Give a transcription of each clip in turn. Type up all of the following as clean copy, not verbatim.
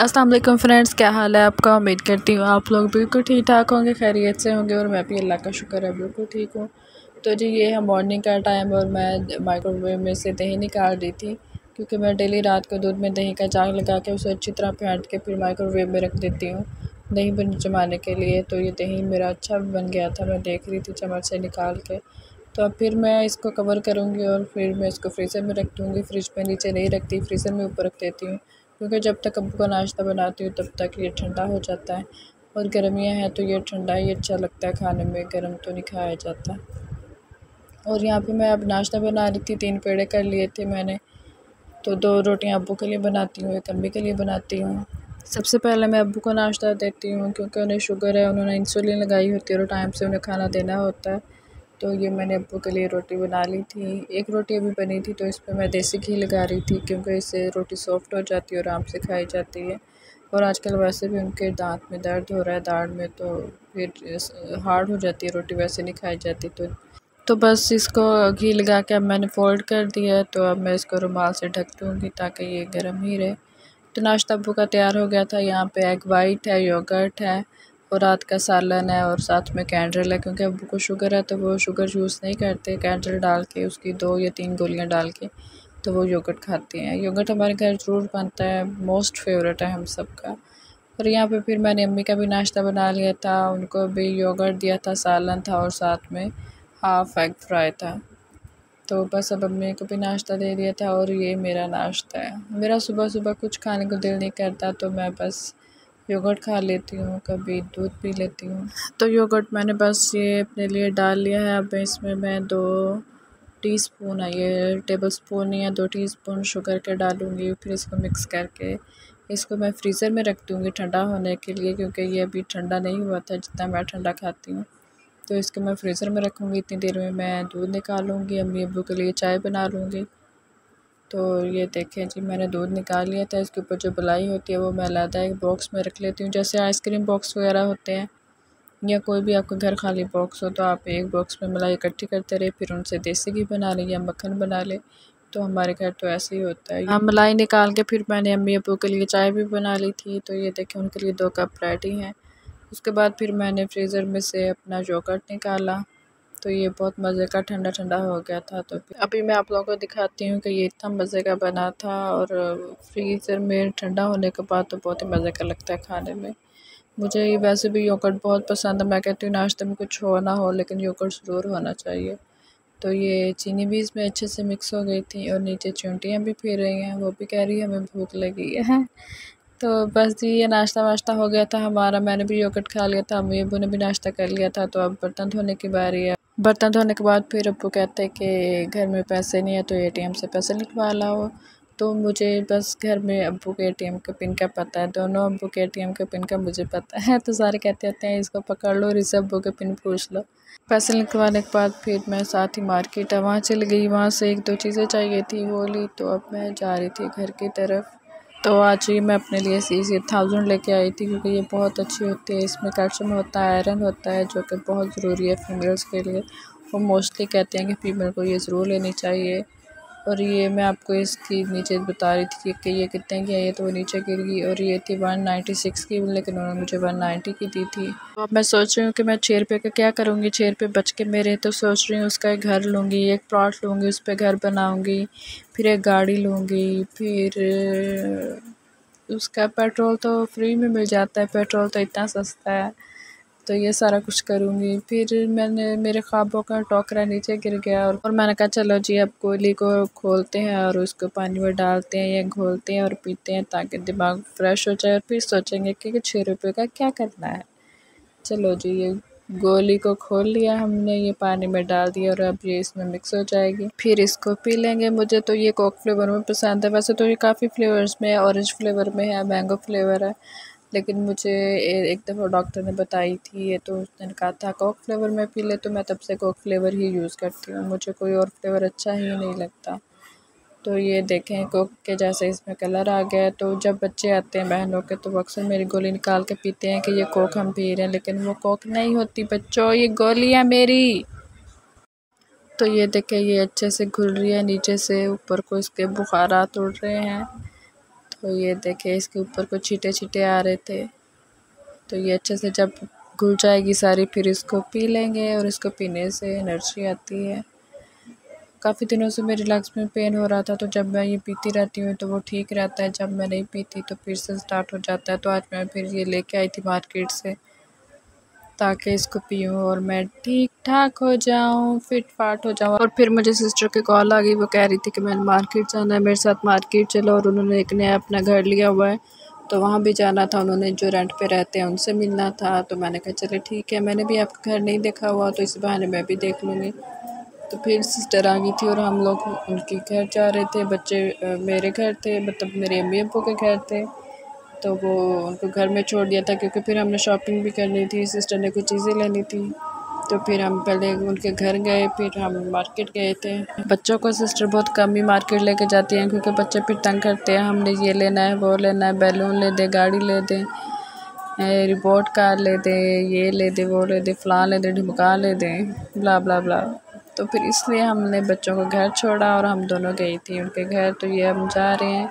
अस्सलाम वालेकुम फ्रेंड्स, क्या हाल है आपका। उम्मीद करती हूँ आप लोग बिल्कुल ठीक ठाक होंगे, खैरियत से होंगे और मैं भी अल्लाह का शुक्र है बिल्कुल ठीक हूँ। तो जी ये है मॉर्निंग का टाइम और मैं माइक्रोवेव में से दही निकाल रही थी, क्योंकि मैं डेली रात को दूध में दही का जाग लगा के उसे अच्छी तरह फेंट के फिर माइक्रोवेव में रख देती हूँ दही बन जमाने के लिए। तो ये दही मेरा अच्छा बन गया था, मैं देख रही थी चम्मच से निकाल के। तो अब फिर मैं इसको कवर करूँगी और फिर मैं इसको फ्रीज़र में रख दूँगी। फ्रिज पे नीचे नहीं रखती, फ्रीज़र में ऊपर रख देती हूँ, क्योंकि जब तक अब्बू का नाश्ता बनाती हूँ तब तक ये ठंडा हो जाता है। और गर्मियाँ हैं तो ये ठंडा ही अच्छा लगता है खाने में, गर्म तो नहीं खाया जाता। और यहाँ पे मैं अब नाश्ता बना रही थी, 3 पेड़े कर लिए थे मैंने। तो 2 रोटियाँ अब्बू के लिए बनाती हूँ, एक अम्मी के लिए बनाती हूँ। सबसे पहले मैं अब्बू को नाश्ता देती हूँ, क्योंकि उन्हें शुगर है, उन्होंने इंसुलिन लगाई होती है और टाइम से उन्हें खाना देना होता है। तो ये मैंने अब्बू के लिए रोटी बना ली थी। एक रोटी अभी बनी थी तो इस पर मैं देसी घी लगा रही थी, क्योंकि इससे रोटी सॉफ्ट हो जाती है और आराम से खाई जाती है। और आजकल वैसे भी उनके दांत में दर्द हो रहा है, दाढ़ में, तो फिर हार्ड हो जाती है रोटी, वैसे नहीं खाई जाती। तो बस इसको घी लगा के अब मैंने फ़ोल्ड कर दिया है। तो अब मैं इसको रुमाल से ढक दूँगी ताकि ये गर्म ही रहे। तो नाश्ता अब्बू का तैयार हो गया था। यहाँ पे एग वाइट है, योगर्ट है और रात का सालन है और साथ में कैंडल है, क्योंकि अब्बू को शुगर है तो वो शुगर यूज़ नहीं करते। कैंडल डाल के उसकी 2 या 3 गोलियाँ डाल के तो वो योगर्ट खाते हैं। योगर्ट हमारे घर ज़रूर बनता है, मोस्ट फेवरेट है हम सबका। और यहाँ पे फिर मैंने अम्मी का भी नाश्ता बना लिया था, उनको भी योगर्ट दिया था, सालन था और साथ में हाफ़ एग फ्राई था। तो बस अब अम्मी को भी नाश्ता दे दिया था और ये मेरा नाश्ता है। मेरा सुबह सुबह कुछ खाने को दिल नहीं करता तो मैं बस योगर्ट खा लेती हूँ, कभी दूध पी लेती हूँ। तो योगर्ट मैंने बस ये अपने लिए डाल लिया है। अब इसमें मैं 2 टीस्पून है, ये टेबल स्पून नहीं है, 2 टीस्पून शुगर के डालूँगी। फिर इसको मिक्स करके इसको मैं फ्रीज़र में रख दूँगी ठंडा होने के लिए, क्योंकि ये अभी ठंडा नहीं हुआ था जितना मैं ठंडा खाती हूँ। तो इसको मैं फ्रीज़र में रखूँगी। इतनी देर में मैं दूध निकालूँगी, अम्मी अब्बू के लिए चाय बना लूँगी। तो ये देखें जी, मैंने दूध निकाल लिया था। इसके ऊपर जो मलाई होती है वो मैं अलग एक बॉक्स में रख लेती हूँ, जैसे आइसक्रीम बॉक्स वगैरह होते हैं या कोई भी आपके घर खाली बॉक्स हो, तो आप एक बॉक्स में मलाई इकट्ठी करते रहे, फिर उनसे देसी घी बना लें या मक्खन बना लें। तो हमारे घर तो ऐसे ही होता है। हाँ, मलाई निकाल के फिर मैंने अम्मी अब्बू के लिए चाय भी बना ली थी। तो ये देखें उनके लिए 2 कप रेडी हैं। उसके बाद फिर मैंने फ्रीज़र में से अपना योगर्ट निकाला, तो ये बहुत मज़े का ठंडा ठंडा हो गया था। तो अभी मैं आप लोगों को दिखाती हूँ कि ये इतना मज़े का बना था और फ्रीज़र में ठंडा होने के बाद तो बहुत ही मज़े का लगता है खाने में। मुझे ये वैसे भी योगर्ट बहुत पसंद है। मैं कहती हूँ नाश्ते में कुछ हो ना हो लेकिन योगर्ट ज़रूर होना चाहिए। तो ये चीनी भी इसमें अच्छे से मिक्स हो गई थी और नीचे चींटियाँ भी फिर रही हैं, वो भी कह रही है हमें भूख लगी है। तो बस जी ये नाश्ता वाश्ता हो गया था हमारा। मैंने भी योगर्ट खा लिया था, अम्मी अब्बू ने भी नाश्ता कर लिया था। तो अब बर्तन धोने की बारी है। बर्तन धोने के बाद फिर अब्बू कहते हैं कि घर में पैसे नहीं है तो एटीएम से पैसे निकलवा लाओ। तो मुझे बस घर में अब्बू के एटीएम का पिन का पता है, दोनों अब्बू के एटीएम के पिन का मुझे पता है। तो सारे कहते होते हैं इसको पकड़ लो और इसे अब्बू के पिन पूछ लो। पैसे निकलवाने के बाद फिर मैं साथ ही मार्केट है वहाँ चली गई, वहाँ से 1-2 चीज़ें चाहिए थी वो ली। तो अब मैं जा रही थी घर की तरफ। तो आज ये मैं अपने लिए CC 1000 लेके आई थी, क्योंकि ये बहुत अच्छी होती है। इसमें कैल्शियम होता है, आयरन होता है, जो कि बहुत ज़रूरी है फीमेल्स के लिए। वो मोस्टली कहते हैं कि फ़ीमेल को ये ज़रूर लेनी चाहिए। और ये मैं आपको इसकी नीचे बता रही थी कि ये कितने की है, ये तो वो नीचे गिर गई और ये थी 196 की, लेकिन उन्होंने मुझे 190 की दी थी। तो अब मैं सोच रही हूँ कि मैं 6 रुपये का क्या करूँगी। 6 रुपये बच के मेरे, तो सोच रही हूँ उसका एक घर लूँगी, एक प्लॉट लूँगी, उस पर घर बनाऊँगी, फिर एक गाड़ी लूँगी, फिर उसका पेट्रोल तो फ्री में मिल जाता है, पेट्रोल तो इतना सस्ता है। तो ये सारा कुछ करूँगी। फिर मैंने मेरे ख्वाबों का टोकरा नीचे गिर गया और मैंने कहा चलो जी अब गोली को खोलते हैं और उसको पानी में डालते हैं या घोलते हैं और पीते हैं, ताकि दिमाग फ्रेश हो जाए। और फिर सोचेंगे कि 6 रुपये का क्या करना है। चलो जी, ये गोली को खोल लिया हमने, ये पानी में डाल दिया और अब ये इसमें मिक्स हो जाएगी, फिर इसको पी लेंगे। मुझे तो ये कोक फ्लेवर में पसंद है, वैसे तो ये काफ़ी फ्लेवर्स में है, ऑरेंज फ्लेवर में है, मैंगो फ्लेवर है, लेकिन मुझे एक दफ़ा डॉक्टर ने बताई थी ये, तो उसने कहा था कोक फ्लेवर में पी ले, तो मैं तब से कोक फ्लेवर ही यूज़ करती हूँ, मुझे कोई और फ्लेवर अच्छा ही नहीं लगता। तो ये देखें कोक के जैसे इसमें कलर आ गया है। तो जब बच्चे आते हैं बहनों के, तो वो अक्सर मेरी गोली निकाल के पीते हैं कि ये कोक हम पी रहे हैं, लेकिन वो कोक नहीं होती बच्चों, ये गोली है मेरी। तो ये देखें ये अच्छे से घुल रही है नीचे से ऊपर को, इसके बुखारात उड़ रहे हैं। तो ये देखे इसके ऊपर कुछ छींटे छींटे आ रहे थे। तो ये अच्छे से जब घुल जाएगी सारी फिर इसको पी लेंगे, और इसको पीने से एनर्जी आती है। काफ़ी दिनों से मेरी लंग्स में पेन हो रहा था, तो जब मैं ये पीती रहती हूँ तो वो ठीक रहता है। जब मैं नहीं पीती तो फिर से स्टार्ट हो जाता है। तो आज मैं फिर ये लेके आई थी मार्केट से ताकि इसको पीऊँ और मैं ठीक ठाक हो जाऊँ, फिट फाट हो जाऊँ। और फिर मुझे सिस्टर की कॉल आ गई, वो कह रही थी कि मैंने मार्केट जाना है, मेरे साथ मार्केट चलो। और उन्होंने एक नया अपना घर लिया हुआ है, तो वहाँ भी जाना था। उन्होंने जो रेंट पे रहते हैं उनसे मिलना था। तो मैंने कहा चलो ठीक है, मैंने भी आपका घर नहीं देखा हुआ तो इस बहाने मैं भी देख लूँगी। तो फिर सिस्टर आ गई थी और हम लोग उनके घर जा रहे थे। बच्चे मेरे घर थे, मतलब मेरे अम्मी अब्बू के घर थे। तो वो उनको घर में छोड़ दिया था क्योंकि फिर हमने शॉपिंग भी करनी थी, सिस्टर ने कुछ चीज़ें लेनी थी। तो फिर हम पहले उनके घर गए, फिर हम मार्केट गए थे। बच्चों को सिस्टर बहुत कम ही मार्केट लेके जाती हैं क्योंकि बच्चे फिर तंग करते हैं, हमने ये लेना है वो लेना है, बैलून ले दे, गाड़ी ले दे, रिपोर्ट कार ले दे, ये ले दे, वो ले दे, फ़लाँ ले दे, ढिमका ले दे, ब्ला ब्ला ब्ला। तो फिर इसलिए हमने बच्चों को घर छोड़ा और हम दोनों गई थी उनके घर। तो ये हम जा रहे हैं,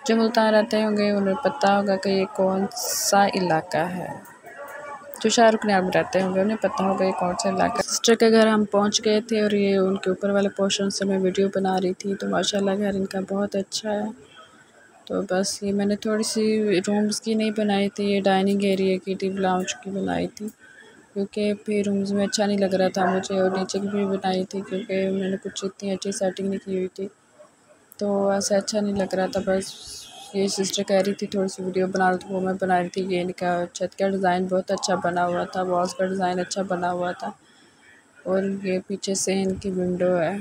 जो मुल्तान रहते होंगे उन्हें पता होगा कि ये कौन सा इलाका है। जो शाहरुख नगर में रहते होंगे उन्हें पता होगा ये कौन सा इलाका। सिस्टर के घर हम पहुंच गए थे और ये उनके ऊपर वाले पोर्शन से मैं वीडियो बना रही थी। तो माशाल्लाह घर इनका बहुत अच्छा है। तो बस ये मैंने थोड़ी सी रूम्स की नहीं बनाई थी, ये डाइनिंग एरिया की टीवी लाउंज की बनाई थी क्योंकि फिर रूम्स में अच्छा नहीं लग रहा था मुझे। और नीचे की भी बनाई थी क्योंकि मैंने कुछ इतनी अच्छी सेटिंग नहीं की हुई थी, तो ऐसा अच्छा नहीं लग रहा था। बस ये सिस्टर कह रही थी थोड़ी सी वीडियो बना लो, तो वो मैं बना रही थी। ये इनका छत का डिज़ाइन बहुत अच्छा बना हुआ था, वॉल्स का डिज़ाइन अच्छा बना हुआ था। और ये पीछे सहन की विंडो है,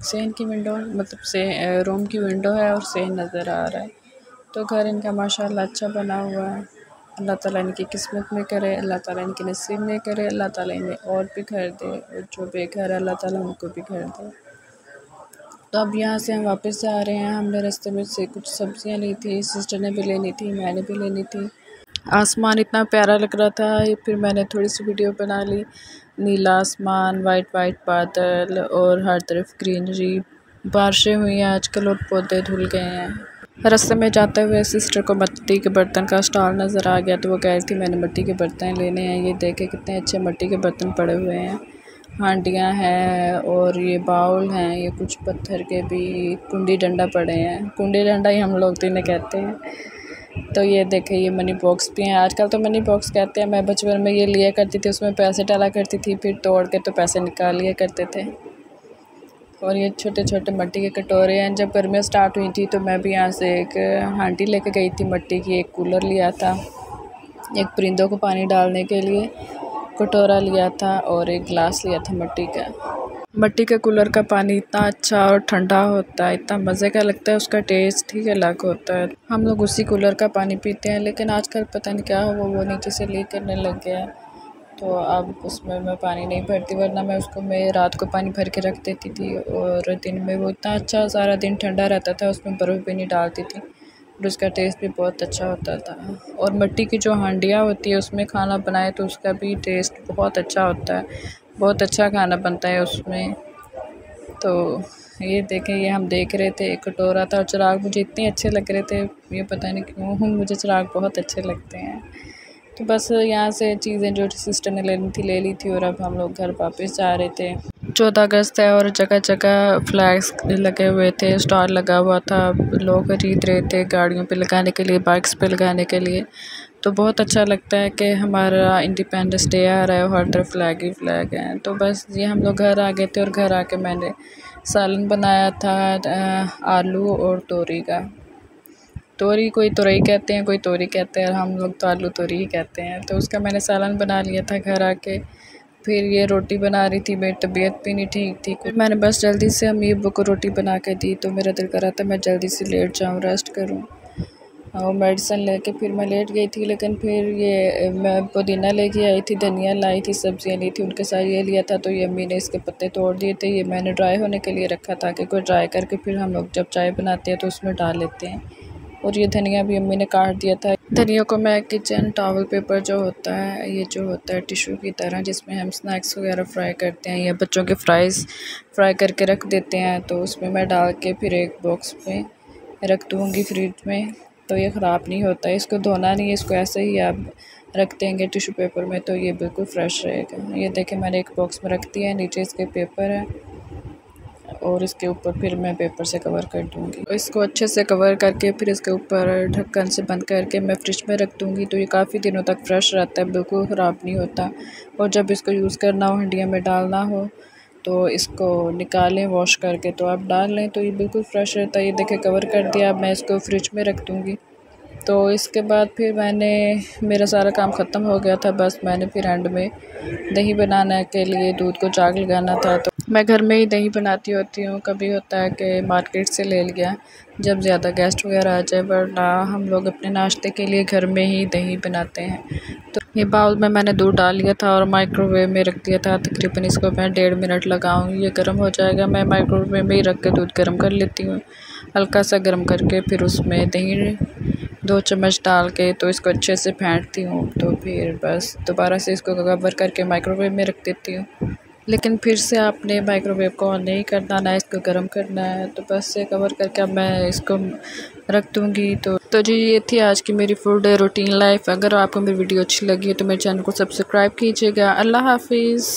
सहन की विंडो मतलब से रूम की विंडो है और सहन नज़र आ रहा है। तो घर इनका माशाल्लाह अच्छा बना हुआ है। अल्लाह ताला इनकी किस्मत में करे, अल्लाह ताला इनके नसीब में करे, अल्लाह ताला इन्हें और भी घर दे, और जो बेघर है अल्लाह ताला उनको भी घर दे। तो अब यहाँ से हम वापस जा रहे हैं। हमने रास्ते में से कुछ सब्जियाँ ली थी, सिस्टर ने भी लेनी थी, मैंने भी लेनी थी। आसमान इतना प्यारा लग रहा था, फिर मैंने थोड़ी सी वीडियो बना ली। नीला आसमान, वाइट वाइट बादल और हर तरफ ग्रीनरी। बारिशें हुई हैं आजकल और पौधे धुल गए हैं। रास्ते में जाते हुए सिस्टर को मिट्टी के बर्तन का स्टॉल नज़र आ गया, तो वो कह रही थी मैंने मिट्टी के बर्तन लेने हैं। ये देखे कितने अच्छे मिट्टी के बर्तन पड़े हुए हैं, हांडियाँ हैं और ये बाउल हैं, ये कुछ पत्थर के भी कुंडी डंडा पड़े हैं। कुंडी डंडा ही हम लोग तो इन्हें कहते हैं। तो ये देखे ये मनी बॉक्स भी हैं, आजकल तो मनी बॉक्स कहते हैं। मैं बचपन में ये लिया करती थी, उसमें पैसे डाला करती थी, फिर तोड़ के तो पैसे निकाल लिया करते थे। और ये छोटे छोटे मिट्टी के कटोरे हैं। जब गर्मियाँ स्टार्ट हुई थी तो मैं भी यहाँ से एक हांडी लेके गई थी मिट्टी की, एक कूलर लिया था, एक परिंदों को पानी डालने के लिए कटोरा लिया था और एक गिलास लिया था मिट्टी का। मिट्टी के कूलर का पानी इतना अच्छा और ठंडा होता है, इतना मज़े का लगता है, उसका टेस्ट ही अलग होता है। हम लोग उसी कूलर का पानी पीते हैं, लेकिन आजकल पता नहीं क्या हुआ वो नीचे से लीक करने लग गया है। तो अब उसमें मैं पानी नहीं भरती, वरना मैं रात को पानी भर के रख देती थी और दिन में वो इतना अच्छा सारा दिन ठंडा रहता था, उसमें बर्फ़ भी नहीं डालती थी और उसका टेस्ट भी बहुत अच्छा होता था। और मिट्टी की जो हांडियाँ होती है उसमें खाना बनाए तो उसका भी टेस्ट बहुत अच्छा होता है, बहुत अच्छा खाना बनता है उसमें। तो ये देखें, ये हम देख रहे थे, एक कटोरा था और चिराग मुझे इतने अच्छे लग रहे थे, ये पता नहीं क्यों मुझे चिराग बहुत अच्छे लगते हैं। तो बस यहाँ से चीज़ें जो सिस्टर ने लेनी थी ले ली थी और अब हम लोग घर वापस जा रहे थे। 14 अगस्त है और जगह जगह फ्लैग्स लगे हुए थे, स्टॉल लगा हुआ था, लोग खरीद रहे थे गाड़ियों पे लगाने के लिए, बाइक्स पे लगाने के लिए। तो बहुत अच्छा लगता है कि हमारा इंडिपेंडेंस डे आ रहा है और हर तरफ फ्लैग ही फ्लैग हैं। तो बस ये हम लोग घर आ गए थे और घर आके मैंने सालन बनाया था आलू और तोरी का। तोरी कोई तुरई कहते हैं, कोई तोरी कहते हैं, हम लोग तो आलू तोरी ही कहते हैं। तो उसका मैंने सालन बना लिया था घर आके। फिर ये रोटी बना रही थी, मेरी तबीयत भी नहीं ठीक थी, फिर मैंने बस जल्दी से अम्मी अब्बू को रोटी बना के दी। तो मेरा दिल कर रहा था मैं जल्दी से लेट जाऊँ, रेस्ट करूँ और मेडिसिन लेके फिर मैं लेट गई थी। लेकिन फिर ये मैं पुदीना लेके आई थी, धनिया लाई थी, सब्जियां ली थी, उनके साथ ये लिया था। तो ये अम्मी ने इसके पत्ते तोड़ दिए थे, ये मैंने ड्राई होने के लिए रखा था कि कोई ड्राई करके फिर हम लोग जब चाय बनाते हैं तो उसमें डाल लेते हैं। और ये धनिया भी अम्मी ने काट दिया था। धनिया को मैं किचन टॉवल पेपर जो होता है, ये जो होता है टिश्यू की तरह जिसमें हम स्नैक्स वगैरह फ्राई करते हैं या बच्चों के फ्राई करके रख देते हैं, तो उसमें मैं डाल के फिर एक बॉक्स में रख दूँगी फ्रिज में तो ये ख़राब नहीं होता है। इसको धोना नहीं है, इसको ऐसे ही आप रख देंगे टिश्यू पेपर में तो ये बिल्कुल फ्रेश रहेगा। ये देखें मैंने एक बॉक्स में रख दिया है, नीचे इसके पेपर है और इसके ऊपर फिर मैं पेपर से कवर कर दूँगी। इसको अच्छे से कवर करके फिर इसके ऊपर ढक्कन से बंद करके मैं फ्रिज में रख दूँगी तो ये काफ़ी दिनों तक फ्रेश रहता है, बिल्कुल ख़राब नहीं होता। और जब इसको यूज़ करना हो, हंडिया में डालना हो तो इसको निकालें वॉश करके तो आप डाल लें तो ये बिल्कुल फ्रेश रहता है। ये देखें कवर कर दिया, अब मैं इसको फ्रिज में रख दूँगी। तो इसके बाद फिर मेरा सारा काम ख़त्म हो गया था, बस मैंने फिर एंड में दही बनाने के लिए दूध को चाक लगाना था। तो मैं घर में ही दही बनाती होती हूँ, कभी होता है कि मार्केट से ले लिया जब ज़्यादा गेस्ट वगैरह आ जाए, वरना हम लोग अपने नाश्ते के लिए घर में ही दही बनाते हैं। तो ये बाउल में मैंने दूध डाल लिया था और माइक्रोवेव में रख दिया था। तकरीबन इसको मैं 1.5 मिनट लगाऊंगी, ये गर्म हो जाएगा। मैं माइक्रोवेव में ही रख के दूध गर्म कर लेती हूँ, हल्का सा गर्म करके फिर उसमें दही 2 चम्मच डाल के तो इसको अच्छे से फेंटती हूँ। तो फिर बस दोबारा से इसको कवर करके माइक्रोवेव में रख देती हूँ। लेकिन फिर से आपने माइक्रोवेव को ऑन नहीं करना, ना इसको गर्म करना है। तो बस से कवर करके अब मैं इसको रख दूँगी। तो जी ये थी आज की मेरी फूड रूटीन लाइफ। अगर आपको मेरी वीडियो अच्छी लगी है तो मेरे चैनल को सब्सक्राइब कीजिएगा। अल्लाह हाफिज़।